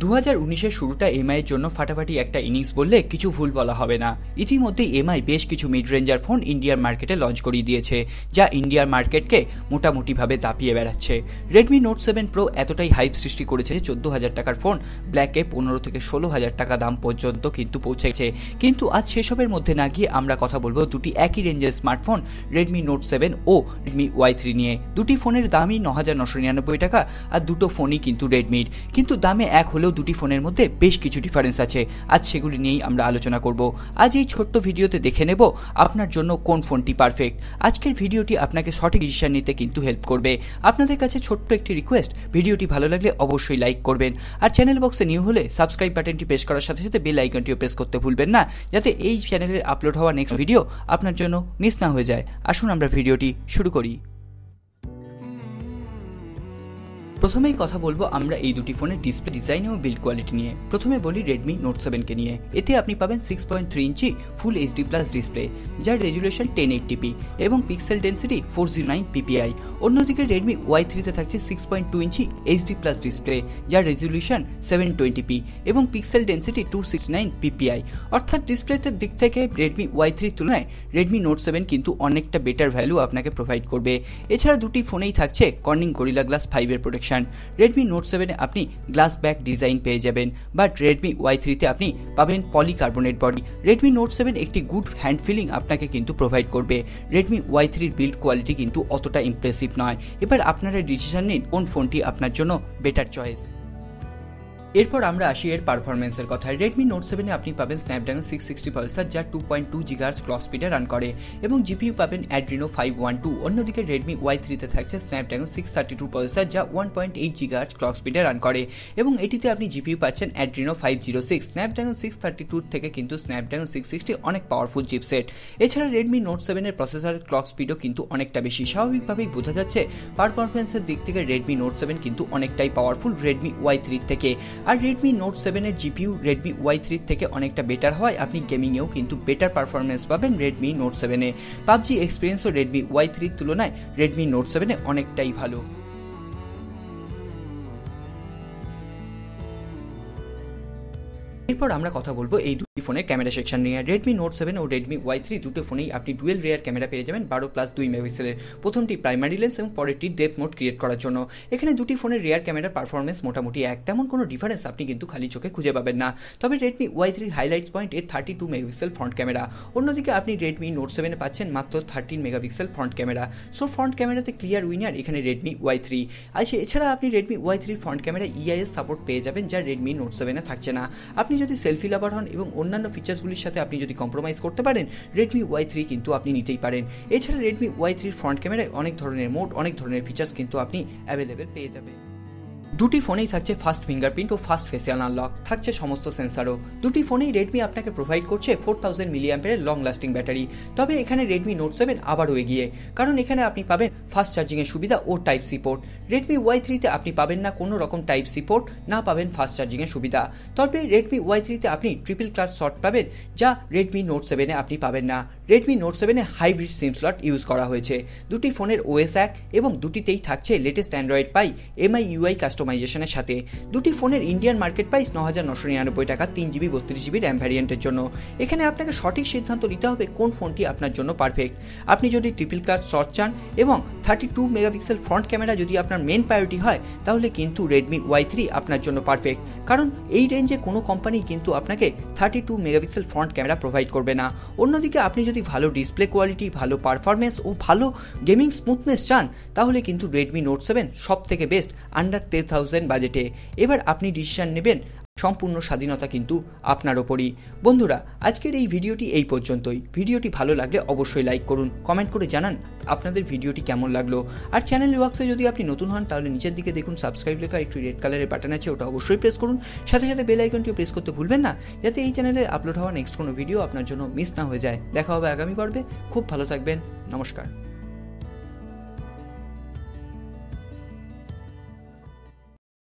2019-এর শুরুটা এমআইয়ের জন্য ফাটাফাটি একটা ইনিংস বললে কিছু ভুল বলা হবে না। ইতিমধ্যেই এমআই বেশ কিছু মিড রেঞ্জার ফোন ইন্ডিয়ার মার্কেটে লঞ্চ করিয়ে দিয়েছে, যা ইন্ডিয়ার মার্কেটকে মোটামুটিভাবে দাপিয়ে বেড়াচ্ছে। রেডমি নোট 7 প্রো এতটাই হাইপ সৃষ্টি করেছে যে 14,000 টাকার ফোন ব্ল্যাকে 15 থেকে 16,000 টাকা দাম পর্যন্ত কিন্তু পৌঁছেছে। কিন্তু আজ সেসবের মধ্যে না গিয়ে আমরা কথা বলবো দুটি একই রেঞ্জের স্মার্টফোন রেডমি নোট 7 ও রেডমি Y3 নিয়ে। দুটি ফোনের দামই 9,999 টাকা, আর দুটো ফোনই কিন্তু রেডমির, কিন্তু দামে এক হলেও দুটি ফোনের মধ্যে বেশ কিছু ডিফারেন্স আছে। আজ সেগুলি নিয়েই আমরা আলোচনা করব। আজ এই ছোট্ট ভিডিওতে দেখে নেব আপনার জন্য কোন ফোনটি পারফেক্ট। আজকের ভিডিওটি আপনাকে সঠিক ডিসিশন নিতে কিন্তু হেল্প করবে। আপনাদের কাছে ছোট্ট একটি রিকোয়েস্ট, ভিডিওটি ভালো লাগলে অবশ্যই লাইক করবেন, আর চ্যানেল বক্সে নিউ হলে সাবস্ক্রাইব বাটনটি প্রেস করার সাথে সাথে বেল আইকনটিও প্রেস করতে ভুলবেন না, যাতে এই চ্যানেলে আপলোড হওয়া নেক্সট ভিডিও আপনার জন্য মিস না হয়ে যায়। আসুন আমরা ভিডিওটি শুরু করি। প্রথমেই কথা বলবো আমরা এই দুটি ফোনের ডিসপ্লে ডিজাইন এবং বিল্ড কোয়ালিটি নিয়ে। প্রথমে বলি রেডমি নোট 7 নিয়ে। এতে আপনি পাবেন 6.3 ইঞ্চি ফুল এইচডি প্লাস ডিসপ্লে, যার রেজুলেশন 1080p এবং পিক্সেল ডেন্সিটি 409 ppi। অন্যদিকে রেডমি Y3 তে থাকছে 6.2 ইঞ্চি এইচডি প্লাস ডিসপ্লে, যার রেজুলেশন 720p এবং পিক্সেল ডেন্সিটি 269 ppi। অর্থাৎ ডিসপ্লেটার দিক থেকে রেডমি Y3 তুলনায় রেডমি নোট 7 কিন্তু অনেকটা বেটার ভ্যালু আপনাকে প্রোভাইড করবে। এছাড়া দুটি ফোনেই থাকছে কর্নিং গরিলা গ্লাস 5 এর প্রোটেকশন। রেডমি নোট 7 এ আপনি গ্লাস ব্যাক ডিজাইন পেয়ে যাবেন, বাট রেডমি Y3 তে আপনি পাবেন পলিকার্বনেট বডি। রেডমি নোট 7 একটি গুড হ্যান্ড ফিলিং আপনাকে কিন্তু প্রোভাইড করবে। রেডমি Y3 এর বিল্ড কোয়ালিটি কিন্তু অতটা ইমপ্রেসিভ নয়। এবার আপনারা ডিসিশন নিন কোন ফোনটি আপনার জন্য বেটার চয়েস। এরপর আমরা আসি এর পারফরমেন্সের কথায়। রেডমি নোট 7 এ আপনি পাবেন স্ন্যাপড্রাগন 660 প্রসেসর, যা 2.2 GHz ক্লক স্পিডে রান করে, এবং জিপিইউ পাবেন অ্যাড্রিনো 512। অন্যদিকে রেডমি Y3 তে থাকছে স্ন্যাপড্রাগন 632 প্রসেসর, যা 1.8 GHz ক্লক স্পিডে রান করে, এবং এটিতে আপনি জিপিইউ পাচ্ছেন অ্যাড্রিনো 506। স্ন্যাপড্রাগন 632 থেকে কিন্তু স্ন্যাপড্রাগন 660 অনেক পাওয়ারফুল চিপসেট। এছাড়া রেডমি নোট 7 এর প্রসেসরের ক্লক স্পিডও কিন্তু অনেকটা বেশি। স্বাভাবিকভাবেই বোঝা যাচ্ছে পারফরমেন্সের দিক থেকে রেডমি নোট 7 কিন্তু অনেকটাই পাওয়ারফুল রেডমি Y3 থেকে। আর রেডমি নোট 7 এর জিপিইউ রেডমি Y3 থেকে অনেকটা বেটার হয়। আপনি গেমিংয়েও কিন্তু বেটার পারফরমেন্স পাবেন রেডমি নোট 7 এ। পাবজি এক্সপিরিয়েন্সও রেডমি Y3 এর তুলনায় রেডমি নোট 7 এ অনেকটাই ভালো। এরপর আমরা কথা বলবো এই দুটি ফোনের ক্যামেরা সেকশন নিয়ে। রেডমি নোট 7 ও রেডমি Y3 দুটো ফোনেই আপনি ডুয়েল রিয়ার ক্যামেরা পেয়ে যাবেন 12+2 মেগাপিক্সেলের। প্রথমটি প্রাইমারি লেন্স এবং পরেরটি ডেপথ মোড ক্রিয়েট করার জন্য। এখানে দুটি ফোনের রিয়ার ক্যামেরার পারফরমেন্স মোটামুটি এক, তেমন কোনো ডিফারেন্স আপনি কিন্তু খালি চোখে খুঁজে পাবেন না। তবে রেডমি Y3 হাইলাইটস পয়েন্ট এর 32 মেগাপিক্সেল ফ্রন্ট ক্যামেরা। অন্যদিকে আপনি রেডমি নোট 7 এ পাচ্ছেন মাত্র 13 megapixel front camera. So front ক্যামেরাতে ক্লিয়ার উইনার এখানে রেডমি Y3। আর এছাড়া আপনি Redmi Y3 front camera EIS support পেয়ে যাবেন, যা রেডমি নোট 7 এ থাকছে না। আপনি যদি সেলফি লাভার হন এবং অন্যান্য ফিচার্সগুলির সাথে আপনি যদি কম্প্রোমাইজ করতে পারেন, রেডমি Y3 কিন্তু আপনি নিতেই পারেন। এছাড়া রেডমি Y3 ফ্রন্ট ক্যামেরায় অনেক ধরনের মোড, অনেক ধরনের ফিচার্স কিন্তু আপনি অ্যাভেলেবেল পেয়ে যাবেন। দুটি ফোনেই থাকছে ফাস্ট ফিঙ্গারপ্রিন্ট ও ফাস্ট ফেসিয়াল আনলক, থাকছে সমস্ত সেন্সারও। দুটি ফোনেই রেডমি আপনাকে প্রোভাইড করছে 4000 mAh লং লাস্টিং ব্যাটারি। তবে এখানে রেডমি নোট 7 আবারও এগিয়ে, কারণ এখানে আপনি পাবেন ফাস্ট চার্জিংয়ের সুবিধা ও type C port. Redmi Y3 তে আপনি পাবেন না কোনো রকম টাইপ সি পোর্ট, না পাবেন ফাস্ট চার্জিংয়ের সুবিধা। তবে রেডমি Y3 তে আপনি ট্রিপল ক্লাস শট পাবেন, যা রেডমি নোট 7 এ আপনি পাবেন না। রেডমি নোট 7 এ হাইব্রিড সিম স্লট ইউজ করা হয়েছে। দুটি ফোনের OS এক, এবং দুটিতেই থাকছে লেটেস্ট অ্যান্ড্রয়েড পাই MI UI কাস্টমাইজেশনের সাথে। দুটি ফোনের ইন্ডিয়ান মার্কেট প্রাইস 9,999 টাকা 3GB 32GB র্যাম ভ্যারিয়েন্টের জন্য। এখানে আপনাকে সঠিক সিদ্ধান্ত নিতে হবে কোন ফোনটি আপনার জন্য পারফেক্ট। আপনি যদি ট্রিপল ক্লাস শট চান এবং 32 মেগাপিক্সেল ফ্রন্ট ক্যামেরা যদি আপনার মেন প্রায়োরিটি হয়, তাহলে কিন্তু রেডমি Y3 আপনার জন্য পারফেক্ট, কারণ এই রেঞ্জে কোনো কোম্পানি কিন্তু আপনাকে 32 মেগাপিক্সেল ফ্রন্ট ক্যামেরা প্রোভাইড করবে না। অন্যদিকে আপনি যদি ভালো ডিসপ্লে কোয়ালিটি, ভালো পারফরমেন্স ও ভালো গেমিং স্মুথনেস চান, তাহলে কিন্তু রেডমি নোট 7 সব থেকে বেস্ট আন্ডার 10,000 বাজেটে। এবার আপনি ডিসিশন নেবেন, সম্পূর্ণ স্বাধীনতা কিন্তু আপনার ওপরই। বন্ধুরা, আজকের এই ভিডিওটি এই পর্যন্তই। ভিডিওটি ভালো লাগলে অবশ্যই লাইক করুন, কমেন্ট করে জানান আপনাদের ভিডিওটি কেমন লাগলো। আর চ্যানেল বক্সে যদি আপনি নতুন হন, তাহলে নিচের দিকে দেখুন সাবস্ক্রাইব লেখা একটি রেড কালারের বাটন আছে, ওটা অবশ্যই প্রেস করুন। সাথে সাথে বেল আইকনটিও প্রেস করতে ভুলবেন না, যাতে এই চ্যানেলে আপলোড হওয়া নেক্সট কোনো ভিডিও আপনার জন্য মিস না হয়ে যায়। দেখা হবে আগামী পর্বে। খুব ভালো থাকবেন। নমস্কার।